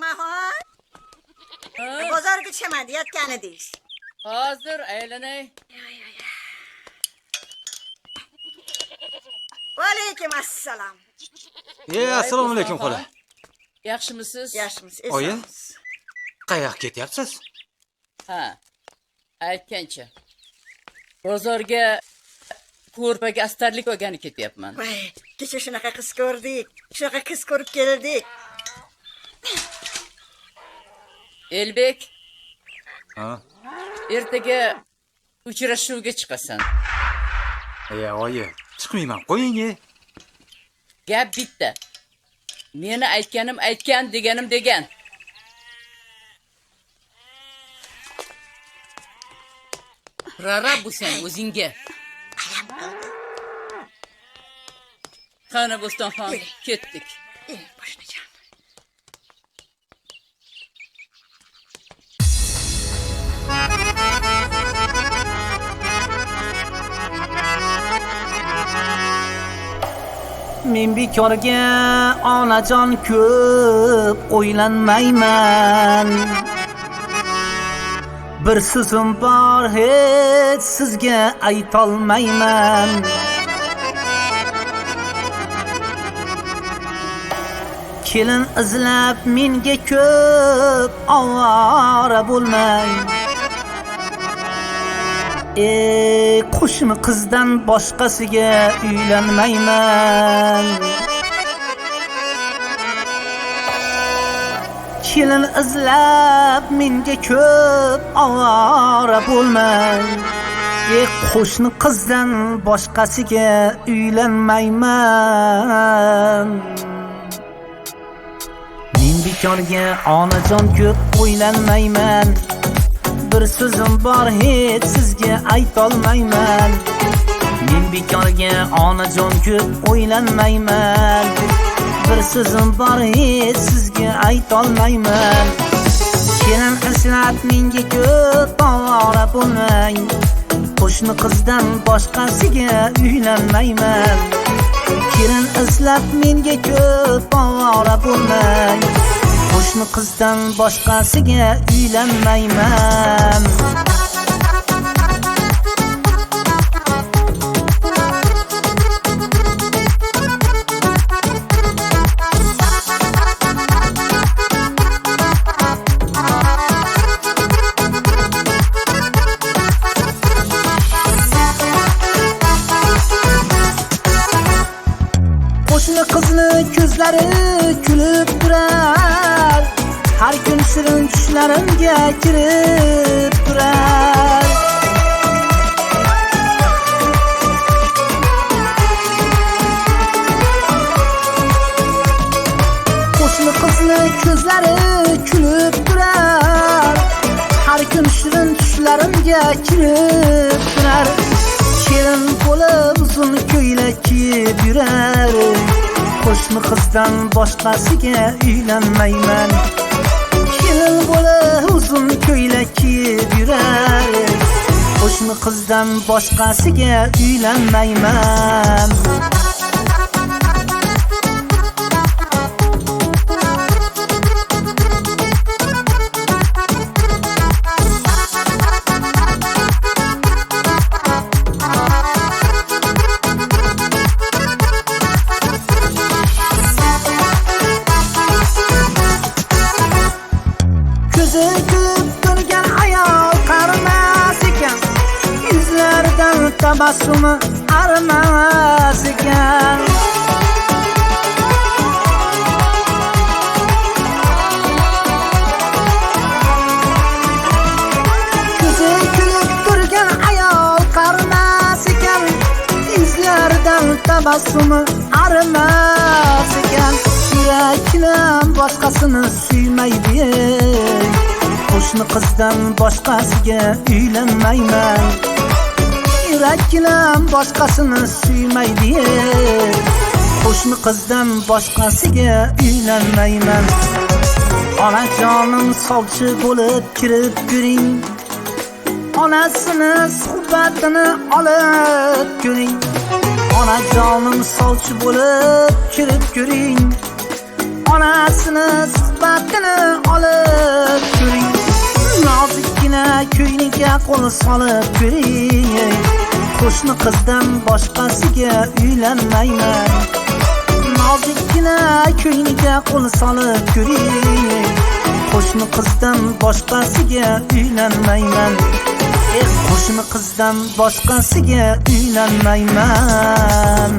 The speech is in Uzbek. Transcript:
Onaxon. Bozorga chiqaman deyotgan edingiz. Hozir aylanay. Va alaykum assalom. Assalomu alaykum xola. Yaxshimisiz? Yaxshimisiz? Oyi, qayoqqa ketyapsiz? Ha. Aytgancha. Bozorga ko'rpaga astarlik olgani ketyapman. Voy, kecha shunaqa qiz ko'rdik. Shunaqa qiz ko'rib keldik. Elbek, Ha. ertaga uchrashuvga chiqasan. Oyi, chiqmayman, qo'ying. Gap bitta. Meni aytganim aytgan, deganim degan. Rara bu sen o'zingga. Qani Bo'stonxon, ketdik. Boshlayman. Men bekorga onajon ko'p o'ylanmayman. Bir so'zim bor, hech sizga aytolmayman. Kelin izlab menga ko'p ovora bo'lmang. Qo'shni qizdan boshqasiga uylanmayman. Kelin izlab menga ko'p ovora bo'lmang. Qo'shni qizdan boshqasiga uylanmayman. Men bekorga onajon ko'p o'ylanmayman. Bir so'zim bor, hech sizga aytolmayman. Men bekorga onajon ko'p o'ylanmayman. Bir so'zim bor, hech sizga aytolmayman. Kelin izlab menga ko'p ovora bo'lmang. Qo'shni qizdan boshqasiga uylanmayman. Kelin izlab menga ko'p ovora bo'lmang. Qo'shni qizdan boshqasiga uylanmayman. Qo'shni qizni ko'zlari kulib turar. Har kun shirin tushlarimga kirib turar. Qo'shni qizni ko'zlari kulib turar. Har kun shirin tushlarimga kirib turar. Kelin bo'lib uzun ko'ylak kiyib yurar. Qo'shni qizdan boshqasiga uylanmayman. Kelin bo'lib uzun ko'ylak kiyib yurar. Qo'shni qizdan boshqasiga uylanmayman. Tabassumi arimas ekan. Ko'zi kulib turgan ayol qarimas ekan. Izlaridan tabassumi arimas ekan. Yurakdan boshqasini suymaydi. Qo'shni qizdan boshqasiga uylanmayman. Yurakdan boshqasini suymaydi. Qo'shni qizdan boshqasiga uylanmayman. Onajonim sovchi bo'lib kirib yuring. Onasini suhbatini olib ko'ring. Onajonim sovchi bo'lib kirib yuring. Onasini suhbatini olib ko'ring. Nozikkina ko'yniga qo'l solib ko'ring. Qo'shni qizdan boshqasiga uylanmayman. Nozikkina ko'yniga qo'l solib ko'ring. Qo'shni qizdan boshqasiga uylanmayman. Qo'shni qizdan boshqasiga uylanmayman.